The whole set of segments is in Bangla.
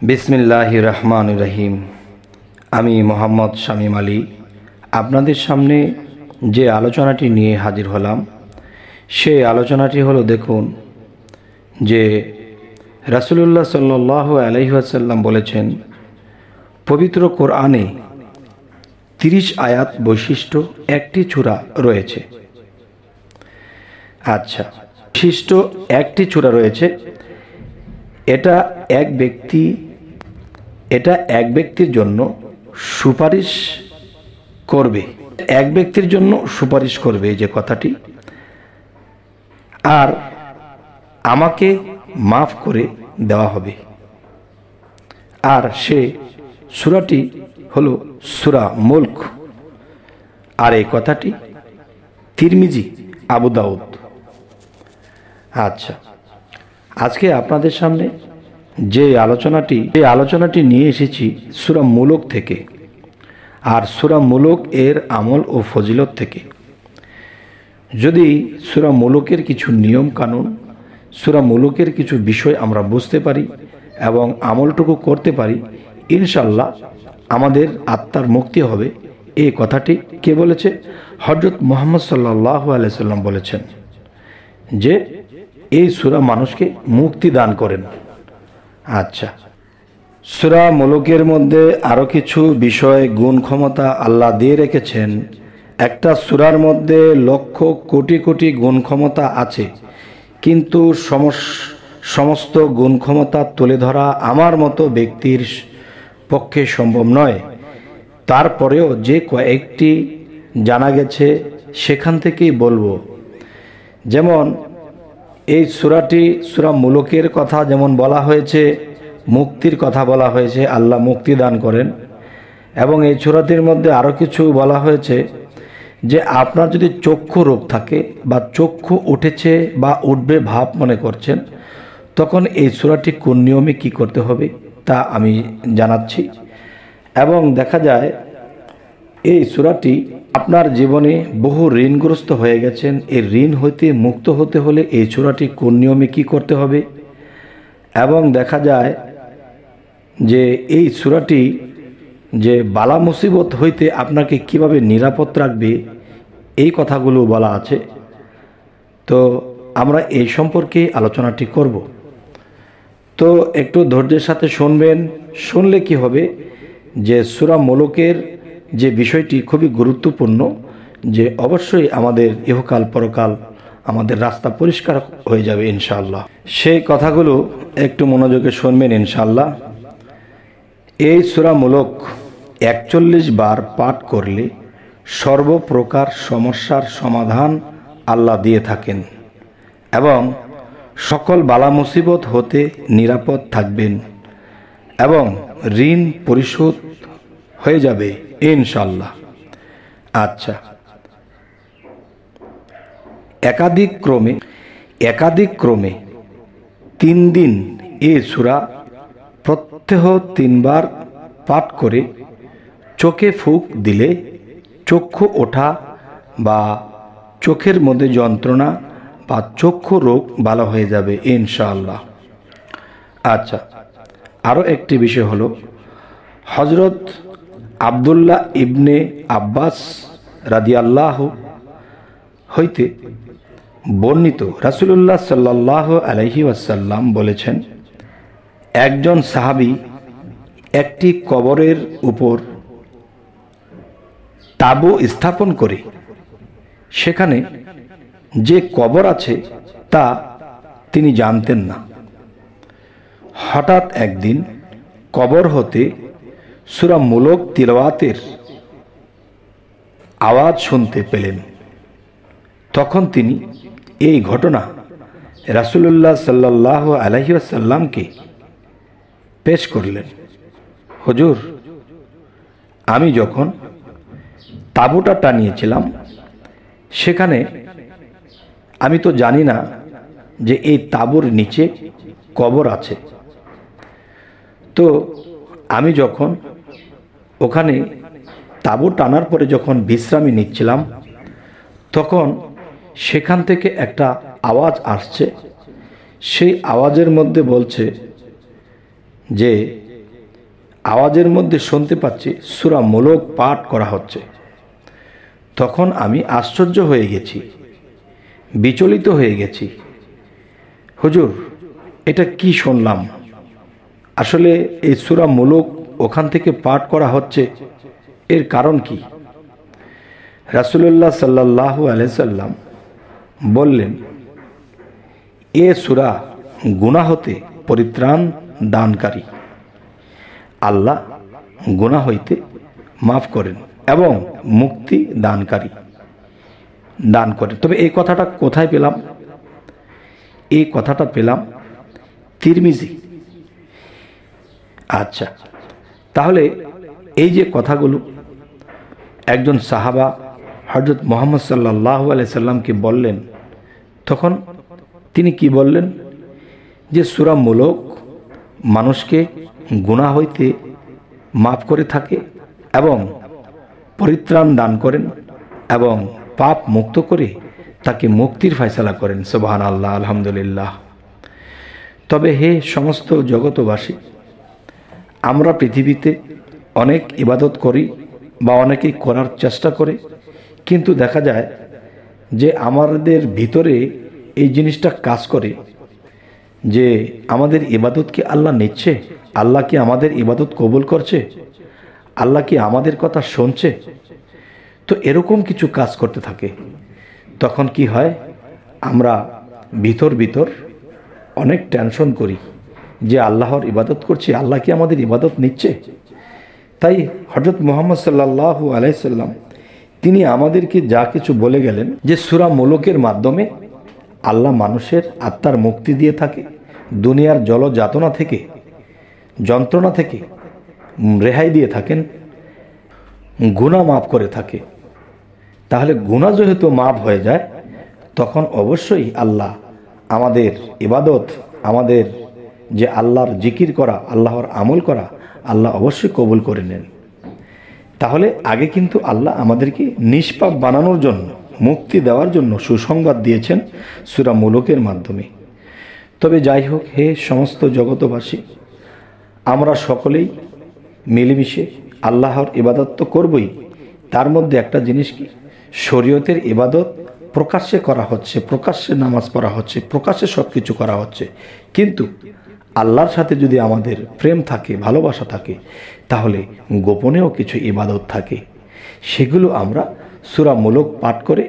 বিসমিল্লাহির রহমানির রহিম। আমি মোহাম্মদ শামীম আলী আপনাদের সামনে যে আলোচনাটি নিয়ে হাজির হলাম সেই আলোচনাটি হলো, দেখুন যে রাসূলুল্লাহ সাল্লাল্লাহু আলাইহি ওয়াসাল্লাম বলেছেন, পবিত্র কোরআনে 30 আয়াত বৈশিষ্ট্য একটি সূরা রয়েছে। আচ্ছা, বৈশিষ্ট্য একটি সূরা রয়েছে, এটা এক ব্যক্তির জন্য সুপারিশ করবে, এক ব্যক্তির জন্য সুপারিশ করবে যে কথাটি, আর আমাকে মাফ করে দেওয়া হবে। আর সে সূরাটি হলো সূরা মুলক, আর এই কথাটি তিরমিজি, আবু দাউদ। আচ্ছা, আজকে আপনাদের সামনে যে আলোচনাটি নিয়ে এসেছি সূরা মুলক থেকে, আর সূরা মুলক এর আমল ও ফজিলত থেকে। যদি সূরা মুলকের কিছু নিয়ম কানুন, সূরা মুলকের কিছু বিষয় আমরা বুঝতে পারি এবং আমলটুকু করতে পারি, ইনশাআল্লাহ আমাদের আত্মার মুক্তি হবে। এই কথাটি কে বলেছে? হযরত মুহাম্মদ সাল্লাল্লাহু আলাইহি সাল্লাম বলেছেন যে এই সূরা মানুষকে মুক্তি দান করেন। আচ্ছা, সূরা মুলকের মধ্যে আরও কিছু বিষয়, গুণ, ক্ষমতা আল্লাহ দিয়ে রেখেছেন। একটা সূরার মধ্যে লক্ষ কোটি কোটি গুণ ক্ষমতা আছে, কিন্তু সমস্ত গুণ ক্ষমতা তুলে ধরা আমার মতো ব্যক্তির পক্ষে সম্ভব নয়। তারপরেও যে কয়েকটি জানা গেছে সেখান থেকেই বলবো। যেমন এই সূরাটি, সূরা মুলকের কথা যেমন বলা হয়েছে, মুক্তির কথা বলা হয়েছে, আল্লাহ মুক্তি দান করেন। এবং এই সূরাটির মধ্যে আরও কিছু বলা হয়েছে যে আপনার যদি চক্ষু রোগ থাকে বা চক্ষু উঠেছে বা উঠবে ভাব মনে করছেন, তখন এই সূরাটি কোন নিয়মে কি করতে হবে তা আমি জানাচ্ছি। এবং দেখা যায় এই সূরাটি আপনার জীবনে বহু ঋণগ্রস্ত হয়ে গেছেন, এই ঋণ হইতে মুক্ত হতে হলে এই সূরাটি কোন নিয়মে কি করতে হবে। এবং দেখা যায় যে এই সূরাটি যে বালা মুসিবত হইতে আপনাকে কিভাবে নিরাপদ রাখবে, এই কথাগুলো বলা আছে। তো আমরা এই সম্পর্কে আলোচনাটি করব। তো একটু ধৈর্যের সাথে শুনবেন। শুনলে কি হবে যে সূরা মুলকের যে বিষয়টি খুবই গুরুত্বপূর্ণ, যে অবশ্যই আমাদের ইহকাল পরকাল আমাদের রাস্তা পরিষ্কার হয়ে যাবে ইনশাআল্লাহ। সেই কথাগুলো একটু মনোযোগে শুনবেন ইনশাআল্লাহ। এই সূরা মুলক 41 বার পাঠ করলে সর্বপ্রকার সমস্যার সমাধান আল্লাহ দিয়ে থাকেন এবং সকল বালা মুসিবত হতে নিরাপদ থাকবেন এবং ঋণ পরিশোধ হয়ে যাবে ইনশাআল্লাহ। আচ্ছা, একাদিক্রমে 3 দিন এই সূরা প্রত্যহ 3 বার পাঠ করে চোখে ফুঁক দিলে চক্ষু ওঠা বা চোখের মধ্যে যন্ত্রণা বা চক্ষু রোগ ভালো হয়ে যাবে ইনশাআল্লাহ। আচ্ছা, আরও একটি বিষয় হলো, হযরত আব্দুল্লাহ ইবনে আব্বাস রাদিয়াল্লাহু হইতে বর্ণিত, রাসূলুল্লাহ সাল্লাল্লাহু আলাইহি ওয়াসাল্লাম বলেছেন, একজন সাহাবী একটি কবরের উপর তাঁবু স্থাপন করে সেখানে যে কবর আছে তা তিনি জানতেন না। হঠাৎ একদিন কবর হতে সূরা মুলক তিলাওয়াতের আওয়াজ শুনতে পেলেন। তখন তিনি এই ঘটনা রাসূলুল্লাহ সাল্লাল্লাহু আলাইহি ওয়াসাল্লামকে পেশ করলেন। হুজুর, আমি যখন তাঁবুটা টানিয়েছিলাম সেখানে আমি তো জানি না যে এই তাঁবুর নিচে কবর আছে। তো আমি যখন ওখানে তাঁবু টানার পরে যখন বিশ্রামী নিচ্ছিলাম, তখন সেখান থেকে একটা আওয়াজ আসছে। সেই আওয়াজের মধ্যে বলছে যে আওয়াজের মধ্যে শুনতে পাচ্ছি সূরা মুলক পাঠ করা হচ্ছে। তখন আমি আশ্চর্য হয়ে গেছি, বিচলিত হয়ে গেছি। হুজুর, এটা কি শুনলাম? আসলে এই সূরা মুলক ওখান থেকে পাঠ করা হচ্ছে, এর কারণ কি? রাসূলুল্লাহ সাল্লাল্লাহু আলাইহি সাল্লাম বললেন, এ সূরা গুনাহ হতে পরিত্রাণ দানকারী। আল্লাহ গুনাহ হইতে মাফ করেন এবং মুক্তি দানকারী দান করেন। তবে এই কথাটা কোথায় পেলাম? এই কথাটা পেলাম তিরমিজি। আচ্ছা, তাহলে এই যে কথাগুলো একজন সাহাবা হযরত মুহাম্মদ সাল্লাল্লাহু আলাইহি সাল্লামকে বললেন, তখন তিনি কি বললেন? যে সূরা মুলক মানুষকে গুনাহ হইতে মাফ করে থাকে এবং পরিত্রাণ দান করেন এবং পাপ মুক্ত করে তাকে মুক্তির ফয়সালা করেন। সুবহানাল্লাহ, আলহামদুলিল্লাহ। তবে হে সমস্ত জগতবাসী, আমরা পৃথিবীতে অনেক ইবাদত করি বা অনেকেই করার চেষ্টা করে, কিন্তু দেখা যায় যে আমাদের ভিতরে এই জিনিসটা কাজ করে যে আমাদের ইবাদত কি আল্লাহ নিচ্ছে? আল্লাহ কি আমাদের ইবাদত কবুল করছে? আল্লাহ কি আমাদের কথা শুনছে? তো এরকম কিছু কাজ করতে থাকে। তখন কি হয়, আমরা ভিতর ভিতর অনেক টেনশন করি যে আল্লাহর ইবাদত করছি, আল্লাহ কি আমাদের ইবাদত নিচ্ছে? তাই হযরত মুহাম্মদ সাল্লাল্লাহু আলাইহি সাল্লাম তিনি আমাদেরকে যা কিছু বলে গেলেন যে সূরা মুলকের মাধ্যমে আল্লাহ মানুষের আত্মার মুক্তি দিয়ে থাকে, দুনিয়ার জলযাতনা থেকে, যন্ত্রণা থেকে রেহাই দিয়ে থাকেন, গুনাহ মাফ করে থাকে। তাহলে গুনাহ যেহেতু মাফ হয়ে যায়, তখন অবশ্যই আল্লাহ আমাদের ইবাদত, আমাদের যে আল্লাহর জিকির করা, আল্লাহর আমল করা, আল্লাহ অবশ্যই কবুল করে নেন। তাহলে আগে কিন্তু আল্লাহ আমাদেরকে নিষ্পাপ বানানোর জন্য, মুক্তি দেওয়ার জন্য সুসংবাদ দিয়েছেন সূরা মুলকের মাধ্যমে। তবে যাই হোক, হে সমস্ত জগতবাসী, আমরা সকলেই মিলেমিশে আল্লাহর ইবাদত তো করবই, তার মধ্যে একটা জিনিস কি, শরীয়তের ইবাদত প্রকাশ্যে করা হচ্ছে, প্রকাশ্যে নামাজ পড়া হচ্ছে, প্রকাশ্যে সব কিছু করা হচ্ছে। কিন্তু আল্লাহর সাথে যদি আমাদের প্রেম থাকে, ভালোবাসা থাকে, তাহলে গোপনেও কিছু ইবাদত থাকে, সেগুলো আমরা সূরা মুলক পাঠ করে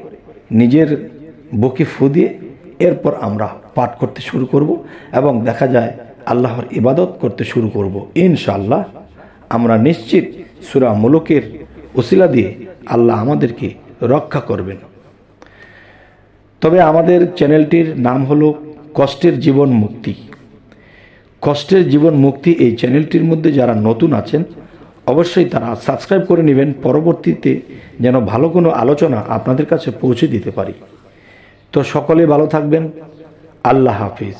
নিজের বুকে ফু দিয়ে এরপর আমরা পাঠ করতে শুরু করব এবং দেখা যায় আল্লাহর ইবাদত করতে শুরু করব। ইনশাআল্লাহ আমরা নিশ্চিত সূরা মুলকের ওসিলা দিয়ে আল্লাহ আমাদেরকে রক্ষা করবেন। তবে আমাদের চ্যানেলটির নাম হলো কষ্টের জীবন মুক্তি। কষ্টের জীবন মুক্তি এই চ্যানেলটির মধ্যে যারা নতুন আছেন অবশ্যই তারা সাবস্ক্রাইব করে নেবেন, পরবর্তীতে যেন ভালো কোনো আলোচনা আপনাদের কাছে পৌঁছে দিতে পারি। তো সকলে ভালো থাকবেন। আল্লাহ হাফিজ।